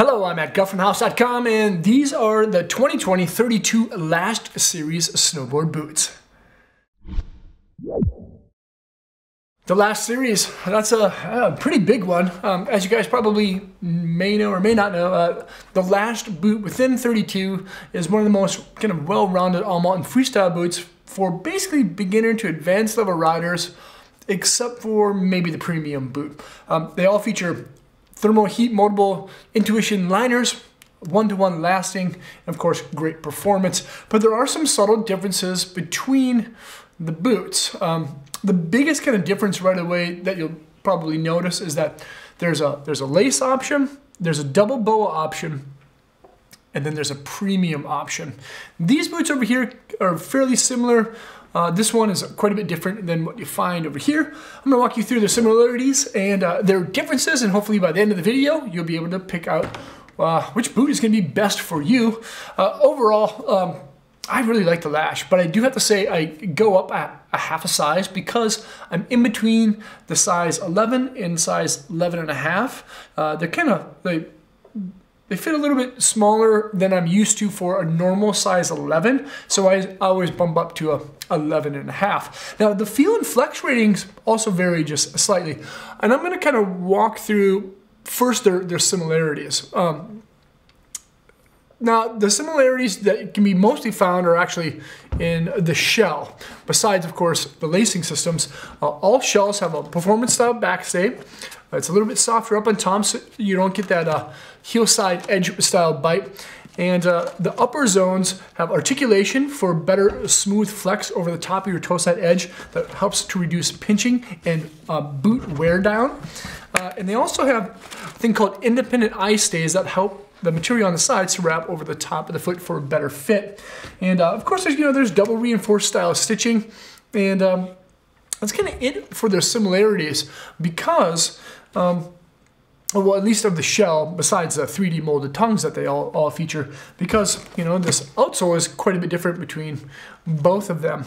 Hello, I'm at GuffmanHouse.com, and these are the 2020 32 Lashed Series snowboard boots. The Lashed Series, that's a pretty big one. As you guys probably may know or may not know, the Lashed boot within 32 is one of the most kind of well-rounded all-mountain freestyle boots for basically beginner to advanced level riders, except for maybe the premium boot. They all feature thermal heat moldable intuition liners, one-to-one lasting, and of course great performance. But there are some subtle differences between the boots. The biggest kind of difference right away that you'll probably notice is that there's a lace option, there's a double boa option, and then there's a premium option. These boots over here are fairly similar. This one is quite a bit different than what you find over here. I'm gonna walk you through the similarities and their differences, and hopefully by the end of the video, you'll be able to pick out which boot is gonna be best for you. Overall, I really like the Lash, but I do have to say I go up a half a size because I'm in between the size 11 and size 11 and a half. They fit a little bit smaller than I'm used to for a normal size 11, so I always bump up to a 11 and a half. Now the feel and flex ratings also vary just slightly, and I'm going to kind of walk through first their similarities. Now the similarities that can be mostly found are actually in the shell. Besides, of course, the lacing systems, all shells have a performance style backstay. It's a little bit softer up on top, so you don't get that heel side edge style bite. And the upper zones have articulation for better smooth flex over the top of your toe side edge that helps to reduce pinching and boot wear down. And they also have a thing called independent eye stays that help the material on the sides to wrap over the top of the foot for a better fit. And of course, there's double reinforced style stitching, and that's kind of it for their similarities because, well, at least of the shell, besides the 3D molded tongues that they all feature, because this outsole is quite a bit different between both of them.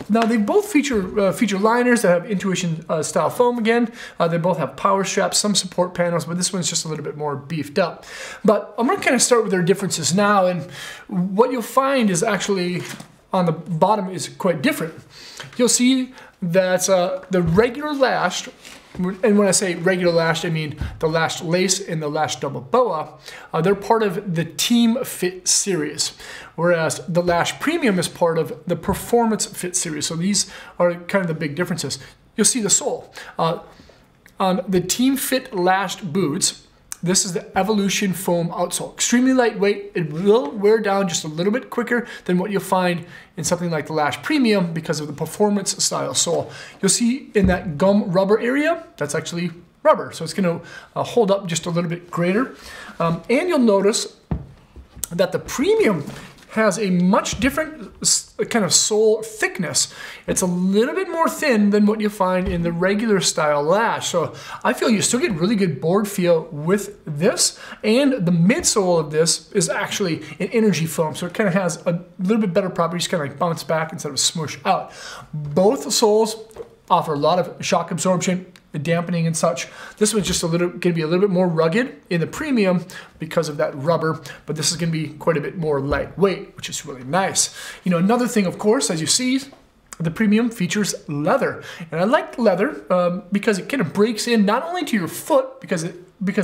Now they both feature liners that have intuition style foam again. They both have power straps, some support panels, but this one's just a little bit more beefed up. But I'm going to kind of start with their differences now, and what you'll find is actually on the bottom is quite different. You'll see that the regular Lashed, and when I say regular Lashed, I mean the Lashed lace and the Lashed double boa, they're part of the Team Fit series, whereas the Lashed Premium is part of the Performance Fit series. So these are kind of the big differences. You'll see the sole. On the Team Fit Lashed boots, this is the Evolution Foam outsole. Extremely lightweight. It will wear down just a little bit quicker than what you'll find in something like the Lashed Premium because of the performance style sole. You'll see in that gum rubber area, that's actually rubber. So it's going to hold up just a little bit greater. And you'll notice that the Premium has a much different kind of sole thickness. It's a little bit more thin than what you find in the regular style Lash. So I feel you still get really good board feel with this, and the midsole of this is actually an energy foam. So it kind of has a little bit better properties, kind of like bounce back instead of smush out. Both soles offer a lot of shock absorption, dampening and such. This one's just going to be a little bit more rugged in the Premium because of that rubber, but this is going to be quite a bit more lightweight, which is really nice. Another thing, of course, as you see, the Premium features leather, and I like leather because it kind of breaks in not only to your foot because of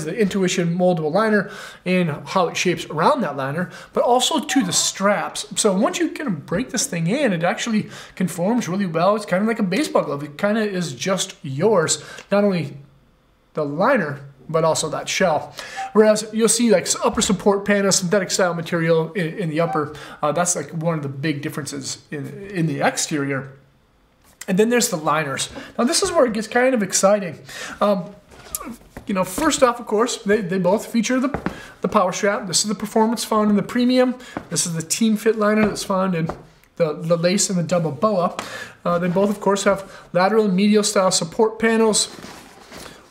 the intuition moldable liner and how it shapes around that liner, but also to the straps. So once you kind of break this thing in, it actually conforms really well. It's kind of like a baseball glove. It kind of is just yours, not only the liner, but also that shell. Whereas you'll see like upper support panel, synthetic style material in the upper. That's like one of the big differences in the exterior. And then there's the liners. Now this is where it gets kind of exciting. First off, of course, they both feature the power strap. This is the performance found in the Premium. This is the Team Fit liner that's found in the lace and the double boa. They both, of course, have lateral and medial style support panels,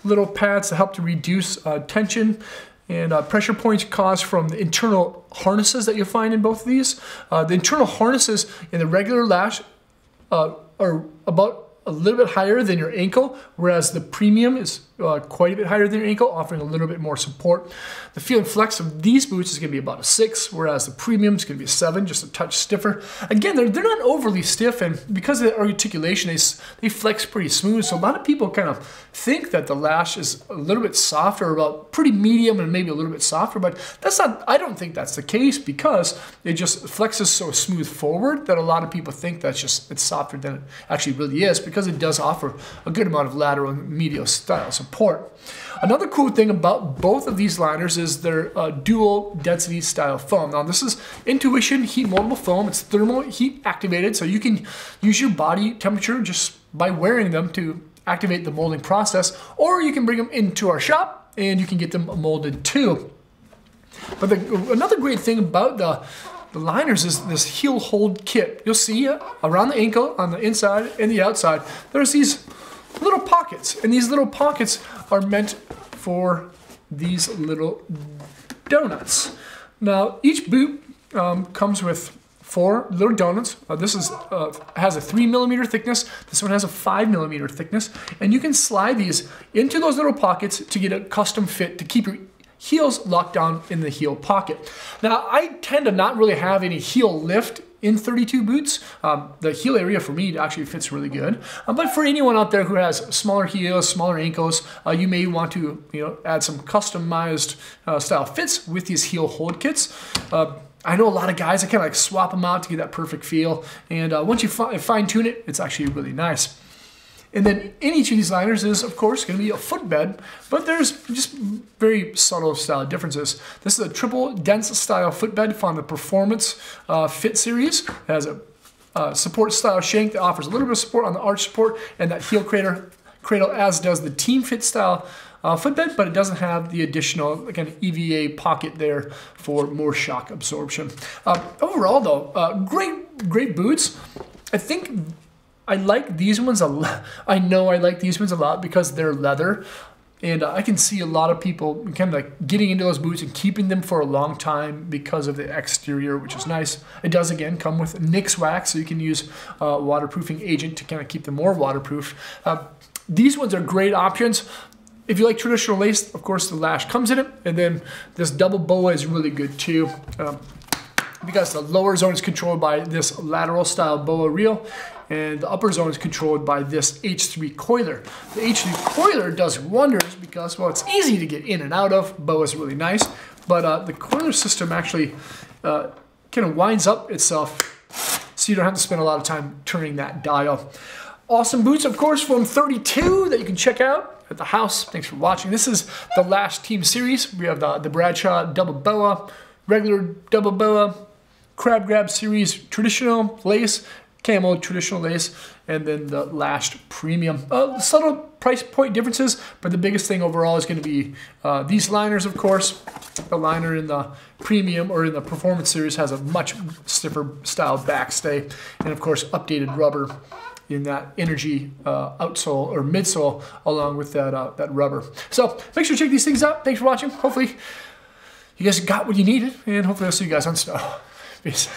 little pads to help to reduce tension, and pressure points caused from the internal harnesses that you'll find in both of these. The internal harnesses in the regular Lash are about a little bit higher than your ankle, whereas the Premium is quite a bit higher than your ankle, offering a little bit more support. The feel and flex of these boots is going to be about a 6, whereas the premium is going to be a 7, just a touch stiffer. Again, they're not overly stiff, and because of the articulation, they flex pretty smooth. So a lot of people kind of think that the Lash is a little bit softer, about pretty medium and maybe a little bit softer, but that's not, I don't think that's the case, because it just flexes so smooth forward that a lot of people think that's just, it's softer than it actually really is, because it does offer a good amount of lateral and medial style support. Another cool thing about both of these liners is their dual density style foam. Now this is Intuition heat moldable foam. It's thermal heat activated, so you can use your body temperature just by wearing them to activate the molding process, or you can bring them into our shop and you can get them molded too. But another great thing about the liners is this heel hold kit. You'll see around the ankle, on the inside and the outside, there's these little pockets, and these little pockets are meant for these little donuts. Now each boot comes with 4 little donuts. This has a 3mm thickness. This one has a 5mm thickness, and you can slide these into those little pockets to get a custom fit to keep your heels locked down in the heel pocket. Now I tend to not really have any heel lift in 32 boots. The heel area for me actually fits really good. But for anyone out there who has smaller heels, smaller ankles, you may want to add some customized style fits with these heel hold kits. I know a lot of guys that kind of like swap them out to get that perfect feel, and once you fine tune it, it's actually really nice. And then in each of these liners is, of course, going to be a footbed, but there's just very subtle style differences. This is a triple dense style footbed from the Performance Fit series. It has a support style shank that offers a little bit of support on the arch support and that heel cradle, as does the Team Fit style footbed, but it doesn't have the additional again EVA pocket there for more shock absorption. Overall, though, great boots. I think I like these ones a lot. I know I like these ones a lot because they're leather, and I can see a lot of people kind of like getting into those boots and keeping them for a long time because of the exterior, which is nice. It does again come with Nix wax, so you can use waterproofing agent to kind of keep them more waterproof. These ones are great options. If you like traditional lace, of course the Lash comes in it, and then this double boa is really good too. Because the lower zone is controlled by this lateral style boa reel, and the upper zone is controlled by this H3 coiler. The H3 coiler does wonders because, well, it's easy to get in and out of. Boa is really nice, but the coiler system actually kind of winds up itself, so you don't have to spend a lot of time turning that dial. Awesome boots, of course, from 32 that you can check out at the house. Thanks for watching. This is the Lashed Team series. We have the Bradshaw double boa, regular double boa, crab grab series, traditional lace, camo traditional lace, and then the Lashed premium. Subtle price point differences, but the biggest thing overall is going to be these liners, of course. The liner in the premium or in the performance series has a much stiffer style backstay, and of course updated rubber in that energy outsole or midsole along with that rubber. So make sure to check these things out. Thanks for watching. Hopefully you guys got what you needed, and hopefully I'll see you guys on snow. Peace.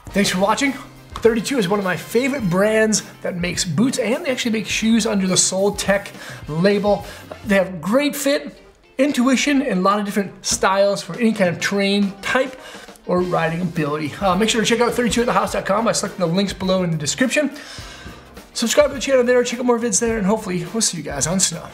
Thanks for watching. 32 is one of my favorite brands that makes boots, and they actually make shoes under the Sole Tech label. They have great fit, intuition, and a lot of different styles for any kind of terrain type or riding ability. Make sure to check out 32atthehouse.com by selecting the links below in the description. Subscribe to the channel there, check out more vids there, and hopefully we'll see you guys on snow.